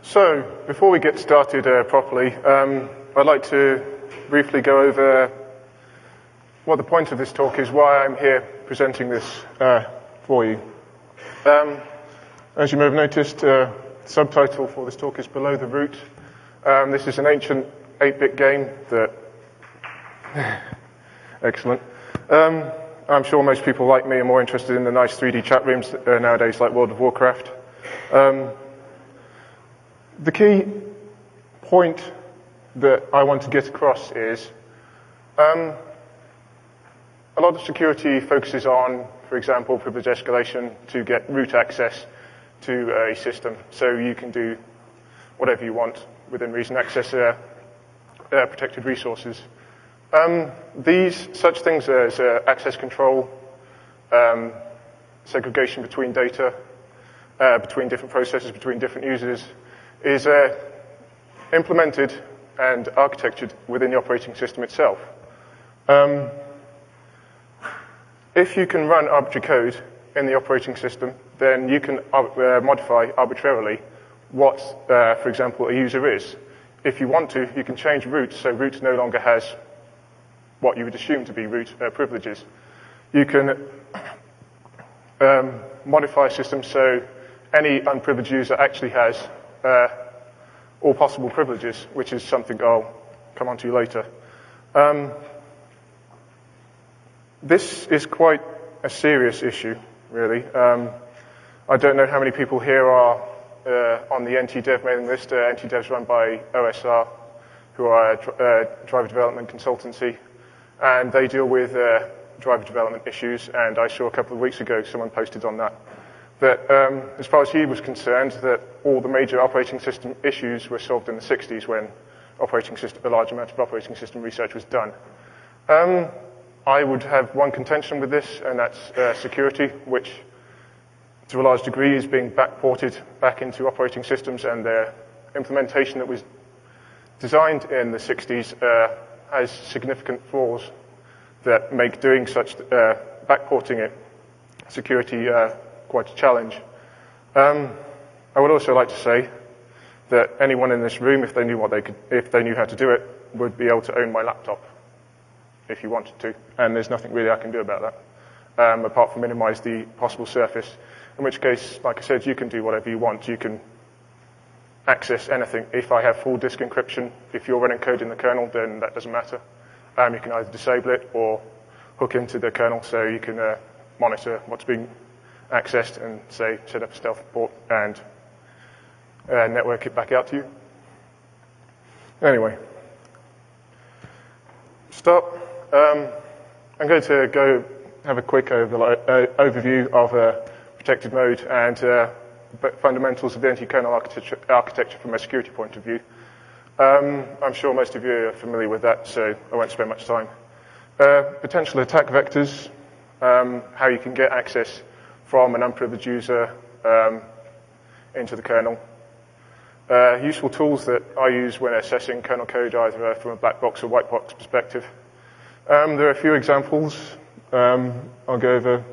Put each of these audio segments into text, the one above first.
So, before we get started properly, I'd like to briefly go over what the point of this talk is, why I'm here presenting this for you. As you may have noticed, the subtitle for this talk is Below the Root. This is an ancient 8-bit game that... Excellent. I'm sure most people like me are more interested in the nice 3D chat rooms nowadays, like World of Warcraft. The key point that I want to get across is a lot of security focuses on, for example, privilege escalation to get root access to a system. So you can do whatever you want within reason, access protected resources. Such things as access control, segregation between data, between different processes, between different users, is implemented and architectured within the operating system itself. If you can run arbitrary code in the operating system, then you can modify arbitrarily what, for example, a user is. If you want to, you can change root, so root no longer has what you would assume to be root privileges. You can modify a system so any unprivileged user actually has all possible privileges, which is something I'll come on to later. This is quite a serious issue, really. I don't know how many people here are on the NT-Dev mailing list. NT-Dev's run by OSR, who are a driver development consultancy, and they deal with driver development issues, and I saw a couple of weeks ago someone posted on that as far as he was concerned, that all the major operating system issues were solved in the 60s when a large amount of operating system research was done. I would have one contention with this, and that's security, which to a large degree is being backported back into operating systems, and their implementation that was designed in the 60s has significant flaws that make doing such backporting it security quite a challenge. I would also like to say that anyone in this room, if they knew how to do it, would be able to own my laptop if you wanted to, and there's nothing really I can do about that, apart from minimize the possible surface, in which case, like I said, you can do whatever you want. You can access anything. If I have full disk encryption, if you're running code in the kernel, then that doesn't matter. You can either disable it or hook into the kernel so you can monitor what's being accessed and, say, set up a stealth port and network it back out to you. Anyway, stop. I'm going to go have a quick overview of protected mode and fundamentals of the NT-kernel architecture from a security point of view. I'm sure most of you are familiar with that, so I won't spend much time. Potential attack vectors, how you can get access from an unprivileged user into the kernel. Useful tools that I use when assessing kernel code, either from a black box or white box perspective. There are a few examples. I'll go over,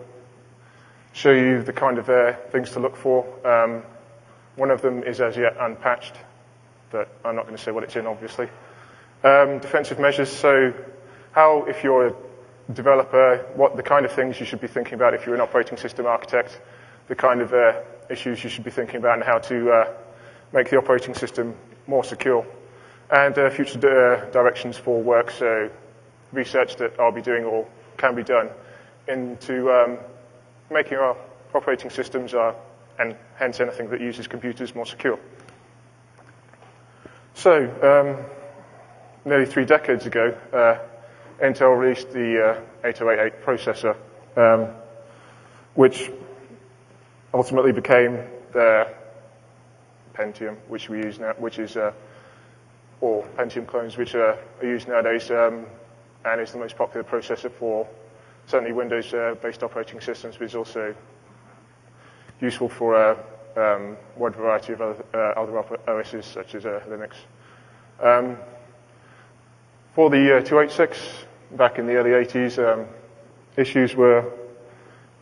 show you the kind of things to look for. One of them is as yet unpatched, but I'm not going to say what it's in, obviously. Defensive measures, so how, if you're a developer, what the kind of things you should be thinking about if you're an operating system architect, the kind of issues you should be thinking about, and how to make the operating system more secure. And future directions for work, so research that I'll be doing or can be done into making our operating systems, and hence anything that uses computers, more secure. So, nearly 3 decades ago, Intel released the 8088 processor, which ultimately became the Pentium, which we use now, or Pentium clones, which are used nowadays, and is the most popular processor for certainly Windows-based operating systems, but is also useful for a wide variety of other OSs, such as Linux. For the 286, back in the early 80s, issues were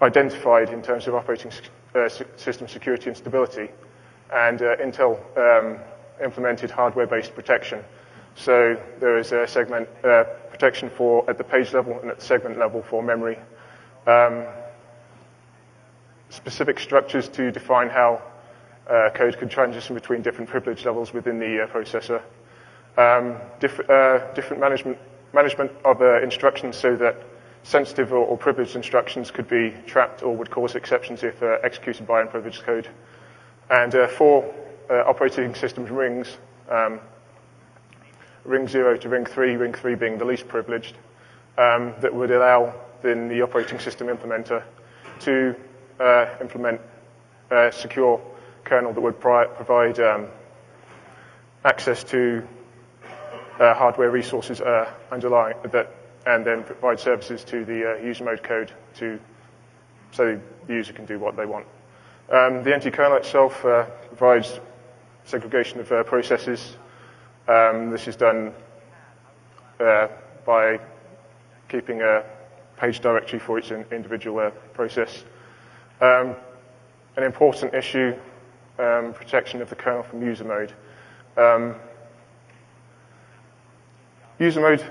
identified in terms of operating system security and stability and Intel implemented hardware-based protection. So there is a segment protection at the page level and at the segment level for memory. Specific structures to define how code could transition between different privilege levels within the processor. Different management of instructions so that sensitive or privileged instructions could be trapped or would cause exceptions if executed by unprivileged code. And 4 operating system rings, ring 0 to ring 3 being the least privileged, that would allow then the operating system implementer to implement a secure kernel that would provide access to hardware resources underlying that, and then provide services to the user mode code so the user can do what they want. The NT kernel itself provides segregation of processes. This is done by keeping a page directory for each individual process. An important issue, protection of the kernel from user mode. User mode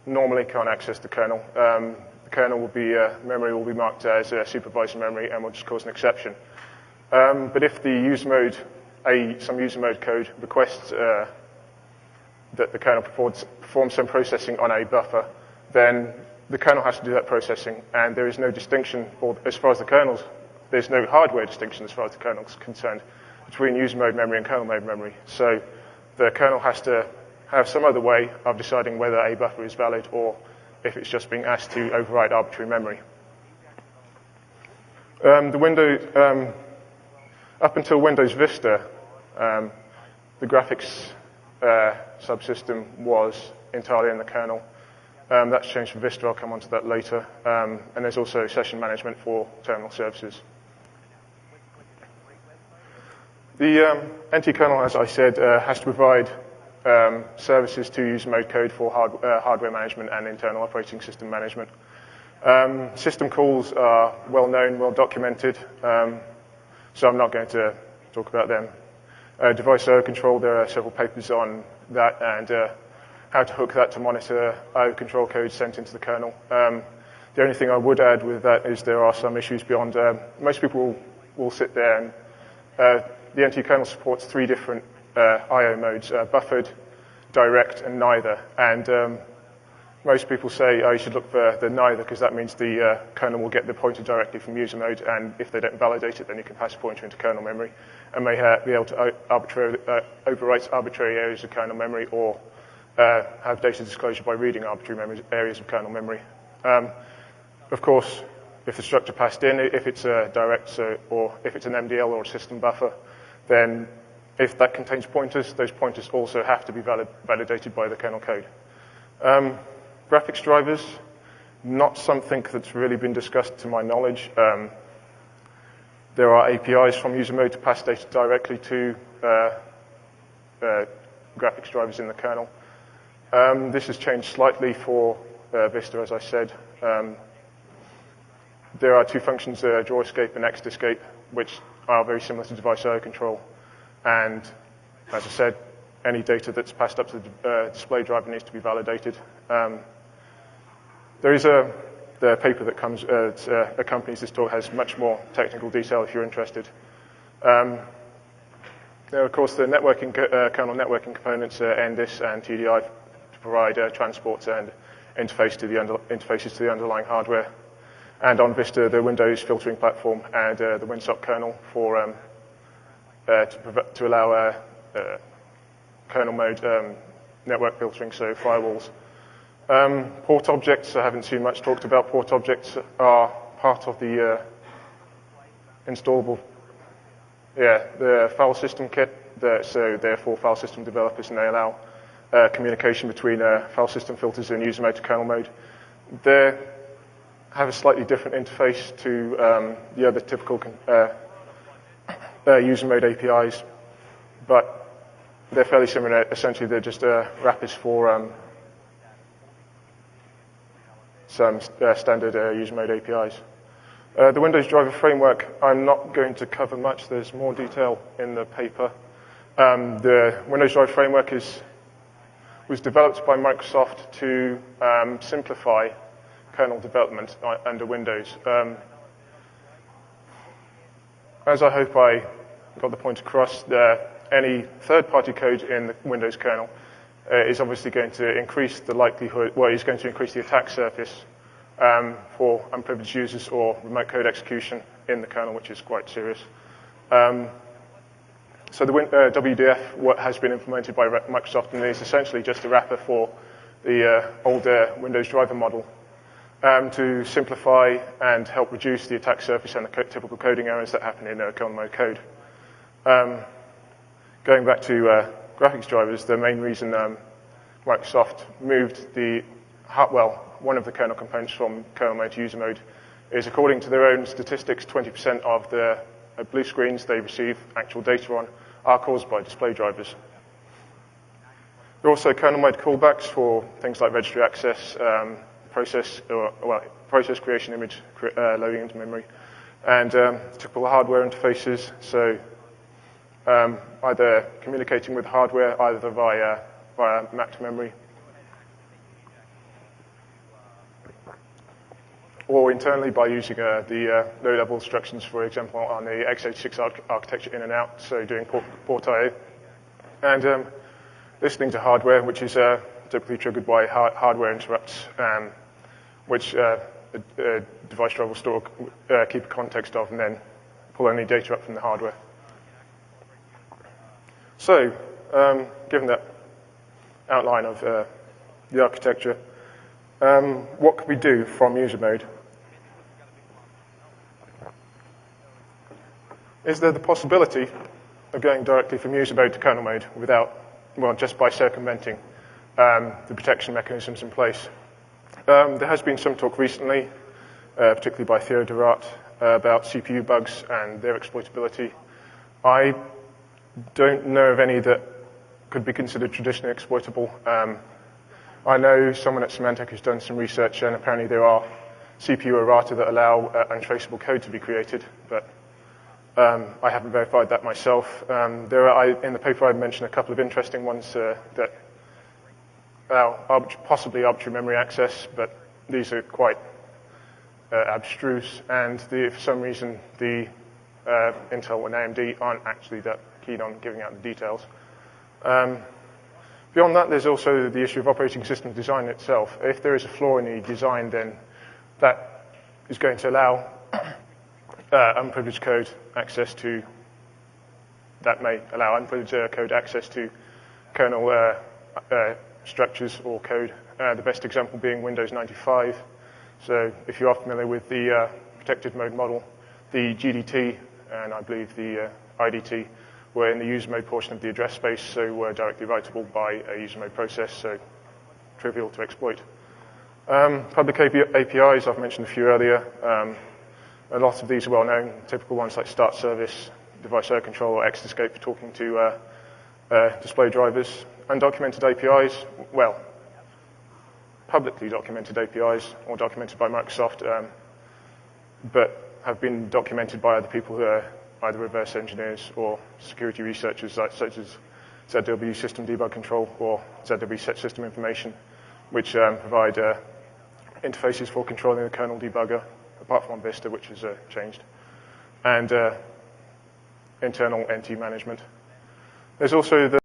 normally can't access the kernel. The kernel will be, memory will be marked as supervisor memory and will just cause an exception. But if the user mode, some user mode code requests that the kernel perform some processing on a buffer, then the kernel has to do that processing, and there is no distinction, or as far as the kernel's, there's no hardware distinction as far as the kernel's concerned between user mode memory and kernel mode memory. So the kernel has to have some other way of deciding whether a buffer is valid or if it's just being asked to override arbitrary memory. Up until Windows Vista, the graphics subsystem was entirely in the kernel. That's changed for Vista. I'll come on to that later. And there's also session management for terminal services. The NT kernel, as I said, has to provide services to user mode code for hardware management and internal operating system management. System calls are well known, well documented, so I'm not going to talk about them. Device I/O control, there are several papers on that and how to hook that to monitor I/O control code sent into the kernel. The only thing I would add with that is there are some issues beyond. Most people will sit there and the NT kernel supports 3 different I/O modes, buffered, direct, and neither. And most people say, oh, you should look for the neither, because that means the kernel will get the pointer directly from user mode, and if they don't validate it, then you can pass a pointer into kernel memory, and may be able to overwrite arbitrary areas of kernel memory, or have data disclosure by reading arbitrary areas of kernel memory. Of course, if the structure passed in, if it's a direct, or if it's an MDL or a system buffer, then if that contains pointers, those pointers also have to be validated by the kernel code. Graphics drivers, not something that's really been discussed to my knowledge. There are APIs from user mode to pass data directly to graphics drivers in the kernel. This has changed slightly for Vista, as I said. There are 2 functions, draw escape and exit escape, which are very similar to device I/O control. And as I said, any data that's passed up to the display driver needs to be validated. There is the paper that accompanies this talk has much more technical detail if you're interested. There are, of course, the networking kernel networking components, NDIS and TDI, to provide transports and interfaces to the underlying hardware. And on Vista, the Windows filtering platform and the WinSock kernel for to allow kernel mode network filtering, so firewalls. Port objects, I haven't seen much talked about. Port objects are part of the installable, the file system kit, so they're for file system developers, and they allow communication between file system filters and user mode to kernel mode. They have a slightly different interface to the other typical user mode APIs, but they're fairly similar. Essentially, they're just wrappers for some standard user mode APIs. The Windows driver framework, I'm not going to cover much. There's more detail in the paper. The Windows Drive framework was developed by Microsoft to simplify kernel development under Windows. As I hope I got the point across, any third-party code in the Windows kernel is obviously going to increase the likelihood, well, is going to increase the attack surface for unprivileged users or remote code execution in the kernel, which is quite serious. So the WDF what has been implemented by Microsoft and is essentially just a wrapper for the older Windows driver model to simplify and help reduce the attack surface and the typical coding errors that happen in kernel mode code. Going back to graphics drivers, the main reason Microsoft moved one of the kernel components from kernel mode to user mode is, according to their own statistics, 20% of the blue screens they receive actual data on are caused by display drivers. There are also kernel mode callbacks for things like registry access, process creation, image loading into memory, and typical hardware interfaces. So either communicating with hardware, either via mapped memory, or internally by using the low-level instructions, for example, on the x86 architecture in and out, so doing port I/O. And listening to hardware, which is typically triggered by hardware interrupts, which a device driver will keep a context of and then pull any data up from the hardware. So, given that outline of the architecture, what could we do from user mode? Is there the possibility of going directly from user mode to kernel mode just by circumventing the protection mechanisms in place? There has been some talk recently, particularly by Theo Durat, about CPU bugs and their exploitability. I don't know of any that could be considered traditionally exploitable. I know someone at Symantec who's done some research, and apparently there are CPU errata that allow untraceable code to be created, but I haven't verified that myself. In the paper I mentioned a couple of interesting ones that allow possibly arbitrary memory access, but these are quite abstruse, and for some reason the Intel and AMD aren't actually that keen on giving out the details. Beyond that, there's also the issue of operating system design itself. If there is a flaw in the design, then that is going to allow unprivileged code access to, that may allow unprivileged code access to kernel structures or code. The best example being Windows 95. So if you are familiar with the protected mode model, the GDT and I believe the IDT were in the user mode portion of the address space, so were directly writable by a user mode process, so trivial to exploit. Public APIs, I've mentioned a few earlier. A lot of these are well known, typical ones like start service, device error control, or Xescape for talking to display drivers. Undocumented APIs, well, publicly documented APIs, or documented by Microsoft, but have been documented by other people who are either reverse engineers or security researchers, such as ZW System Debug Control or ZW Set System Information, which provide interfaces for controlling the kernel debugger, apart from Vista, which has changed, and internal NT management. There's also the